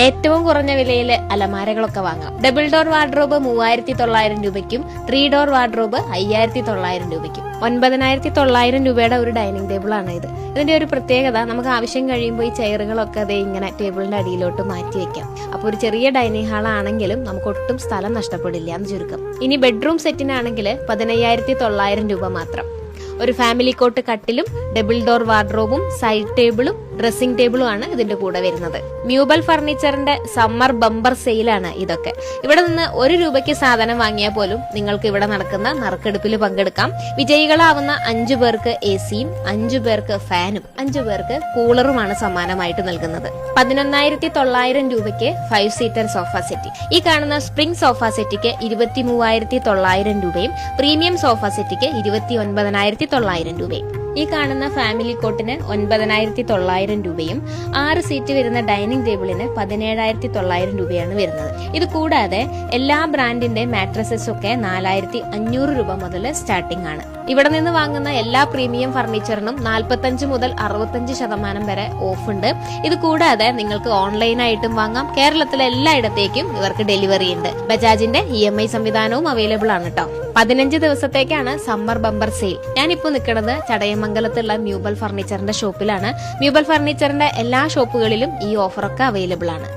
ഏറ്റവും കുറഞ്ഞ വിലയിൽ അലമാരകളൊക്കെ വാങ്ങാം. ഡബിൾ ഡോർ വാർഡ്രോബ് 3900 രൂപയ്ക്കും 3 ഡോർ വാർഡ്രോബ് 5900 രൂപയ്ക്കും. 9900 രൂപയുടെ ഒരു ഡൈനിങ് ടേബിൾ ആണ് ഇത്. ഇതിന്റെ ഒരു പ്രത്യേകത, നമുക്ക് ആവശ്യം കഴിയുമ്പോൾ ഈ ചെയറുകളൊക്കെ അതേ ഇങ്ങനെ ടേബിളിന്റെ അടിയിലോട്ട് മാറ്റി വെക്കാം. അപ്പോൾ ഒരു ചെറിയ ഡൈനിങ് ഹാൾ ആണെങ്കിലും നമുക്ക് ഒട്ടും സ്ഥലം നഷ്ടപ്പെടില്ല എന്ന് ചുരുക്കം. ഇനി ബെഡ്റൂം സെറ്റിനാണെങ്കിൽ 15900 രൂപ മാത്രം. ഒരു ഫാമിലി കോട്ട് കട്ടിലും ഡബിൾ ഡോർ വാർഡ്രോബും സൈഡ് ടേബിളും ഡ്രസ്സിംഗ് ടേബിളും ആണ് ഇതിന്റെ കൂടെ വരുന്നത്. മ്യൂബൽ ഫർണിച്ചറിന്റെ സമ്മർ ബമ്പർ സെയിലാണ് ഇതൊക്കെ. ഇവിടെ നിന്ന് 1 രൂപയ്ക്ക് സാധനം വാങ്ങിയാൽ പോലും നിങ്ങൾക്ക് ഇവിടെ നടക്കുന്ന നറുക്കെടുപ്പിൽ പങ്കെടുക്കാം. വിജയികളാവുന്ന 5 പേർക്ക് എസിയും 5 പേർക്ക് ഫാനും 5 പേർക്ക് കൂളറുമാണ് സമ്മാനമായിട്ട് നൽകുന്നത്. 11900 രൂപയ്ക്ക് 5 സീറ്റർ സോഫ സെറ്റ്. ഈ കാണുന്ന സ്പ്രിംഗ് സോഫ സെറ്റിക്ക് 23900 രൂപയും പ്രീമിയം സോഫ സെറ്റിക്ക് 29900 രൂപയും. ഈ കാണുന്ന ഫാമിലി കോട്ടിന് 9900 രൂപയും 6 സീറ്റ് വരുന്ന ഡൈനിങ് ടേബിളിന് 17900 രൂപയാണ് വരുന്നത്. ഇത് കൂടാതെ എല്ലാ ബ്രാൻഡിന്റെ മാട്രസസ് ഒക്കെ 4500 രൂപ മുതൽ സ്റ്റാർട്ടിംഗ് ആണ്. ഇവിടെ നിന്ന് വാങ്ങുന്ന എല്ലാ പ്രീമിയം ഫർണിച്ചറിനും 45 മുതൽ 65% വരെ ഓഫ് ഉണ്ട്. ഇത് കൂടാതെ നിങ്ങൾക്ക് ഓൺലൈനായിട്ടും വാങ്ങാം. കേരളത്തിലെ എല്ലായിടത്തേക്കും ഇവർക്ക് ഡെലിവറി ഉണ്ട്. ബജാജിന്റെ EMI സംവിധാനവും അവൈലബിൾ ആണ് കേട്ടോ. 15 ദിവസത്തേക്കാണ് സമ്മർ ബമ്പർ സെയിൽ. ഞാനിപ്പോ നിൽക്കുന്നത് ചടയമംഗലത്തുള്ള മ്യൂബൽ ഫർണിച്ചറിന്റെ ഷോപ്പിലാണ്. മ്യൂബൽ ഫർണിച്ചറിന്റെ എല്ലാ ഷോപ്പുകളിലും ഈ ഓഫറൊക്കെ അവൈലബിൾ ആണ്.